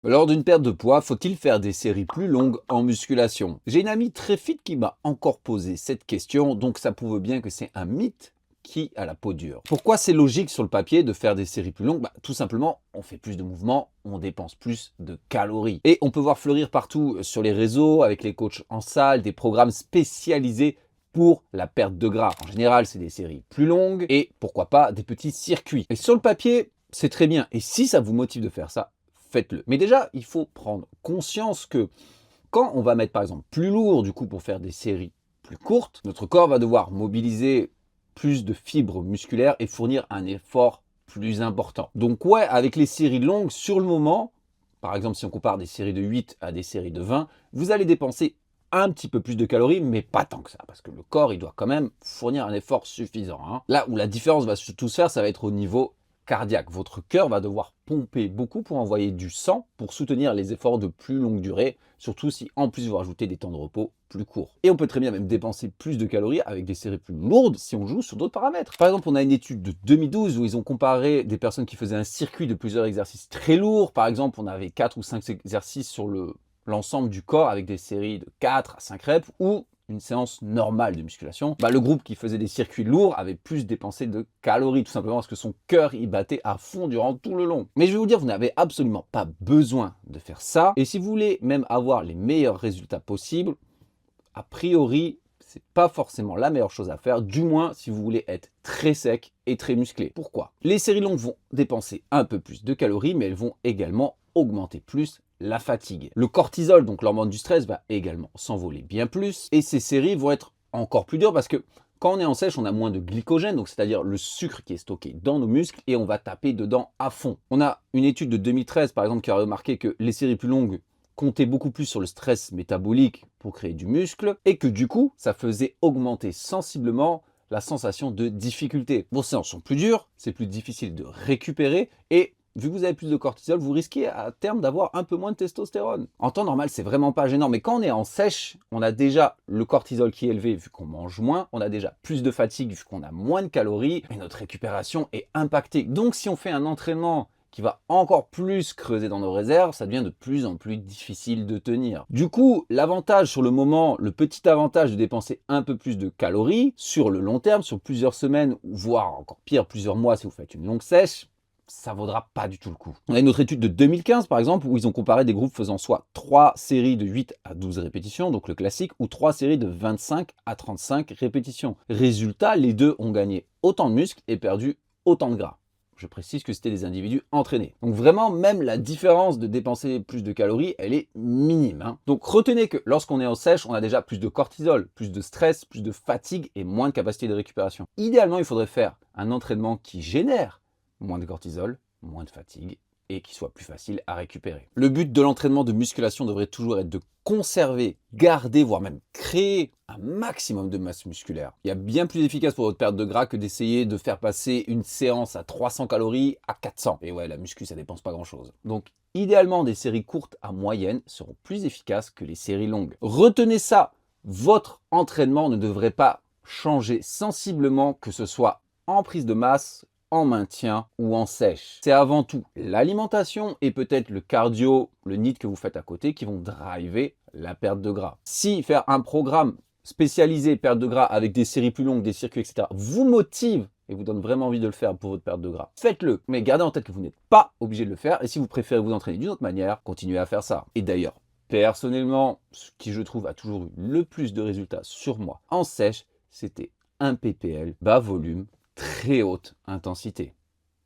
Lors d'une perte de poids, faut-il faire des séries plus longues en musculation? J'ai une amie très fit qui m'a encore posé cette question, donc ça prouve bien que c'est un mythe qui a la peau dure. Pourquoi c'est logique sur le papier de faire des séries plus longues? Tout simplement, on fait plus de mouvements, on dépense plus de calories. Et on peut voir fleurir partout sur les réseaux, avec les coachs en salle, des programmes spécialisés pour la perte de gras. En général, c'est des séries plus longues et pourquoi pas des petits circuits. Et sur le papier, c'est très bien. Et si ça vous motive de faire ça, faites-le. Mais déjà, il faut prendre conscience que quand on va mettre par exemple plus lourd du coup pour faire des séries plus courtes, notre corps va devoir mobiliser plus de fibres musculaires et fournir un effort plus important. Donc ouais, avec les séries longues, sur le moment, par exemple si on compare des séries de 8 à des séries de 20, vous allez dépenser un petit peu plus de calories, mais pas tant que ça, parce que le corps, il doit quand même fournir un effort suffisant, hein. Là où la différence va surtout se faire, ça va être au niveau cardiaque. Votre cœur va devoir pomper beaucoup pour envoyer du sang pour soutenir les efforts de plus longue durée, surtout si en plus vous rajoutez des temps de repos plus courts. Et on peut très bien même dépenser plus de calories avec des séries plus lourdes si on joue sur d'autres paramètres. Par exemple, on a une étude de 2012 où ils ont comparé des personnes qui faisaient un circuit de plusieurs exercices très lourds. Par exemple, on avait 4 ou 5 exercices sur l'ensemble du corps avec des séries de 4 à 5 reps ou une séance normale de musculation, le groupe qui faisait des circuits lourds avait plus dépensé de calories, tout simplement parce que son cœur y battait à fond durant tout le long. Mais je vais vous dire, vous n'avez absolument pas besoin de faire ça. Et si vous voulez même avoir les meilleurs résultats possibles, a priori, c'est pas forcément la meilleure chose à faire, du moins si vous voulez être très sec et très musclé. Pourquoi? Les séries longues vont dépenser un peu plus de calories, mais elles vont également augmenter plus la fatigue. Le cortisol, donc l'hormone du stress, va également s'envoler bien plus. Et ces séries vont être encore plus dures parce que quand on est en sèche, on a moins de glycogène, donc c'est-à-dire le sucre qui est stocké dans nos muscles, et on va taper dedans à fond. On a une étude de 2013, par exemple, qui a remarqué que les séries plus longues comptaient beaucoup plus sur le stress métabolique pour créer du muscle, et que du coup, ça faisait augmenter sensiblement la sensation de difficulté. Vos séances sont plus dures, c'est plus difficile de récupérer, et vu que vous avez plus de cortisol, vous risquez à terme d'avoir un peu moins de testostérone. En temps normal, c'est vraiment pas gênant, mais quand on est en sèche, on a déjà le cortisol qui est élevé vu qu'on mange moins, on a déjà plus de fatigue vu qu'on a moins de calories, et notre récupération est impactée. Donc si on fait un entraînement qui va encore plus creuser dans nos réserves, ça devient de plus en plus difficile de tenir. Du coup, l'avantage sur le moment, le petit avantage de dépenser un peu plus de calories, sur le long terme, sur plusieurs semaines, voire encore pire, plusieurs mois si vous faites une longue sèche, ça vaudra pas du tout le coup. On a une autre étude de 2015 par exemple où ils ont comparé des groupes faisant soit 3 séries de 8 à 12 répétitions, donc le classique, ou 3 séries de 25 à 35 répétitions. Résultat, les deux ont gagné autant de muscles et perdu autant de gras. Je précise que c'était des individus entraînés. Donc vraiment, même la différence de dépenser plus de calories, elle est minime, hein. Donc retenez que lorsqu'on est en sèche, on a déjà plus de cortisol, plus de stress, plus de fatigue et moins de capacité de récupération. Idéalement, il faudrait faire un entraînement qui génère moins de cortisol, moins de fatigue et qui soit plus facile à récupérer. Le but de l'entraînement de musculation devrait toujours être de conserver, garder, voire même créer un maximum de masse musculaire. Il y a bien plus efficace pour votre perte de gras que d'essayer de faire passer une séance à 300 calories à 400. Et ouais, la muscu, ça dépense pas grand-chose. Donc, idéalement, des séries courtes à moyennes seront plus efficaces que les séries longues. Retenez ça, votre entraînement ne devrait pas changer sensiblement, que ce soit en prise de masse, en maintien ou en sèche. C'est avant tout l'alimentation et peut-être le cardio, le NEAT que vous faites à côté qui vont driver la perte de gras. Si faire un programme spécialisé perte de gras avec des séries plus longues, des circuits, etc. vous motive et vous donne vraiment envie de le faire pour votre perte de gras, faites-le. Mais gardez en tête que vous n'êtes pas obligé de le faire et si vous préférez vous entraîner d'une autre manière, continuez à faire ça. Et d'ailleurs, personnellement, ce qui je trouve a toujours eu le plus de résultats sur moi en sèche, c'était un PPL bas volume, très haute intensité.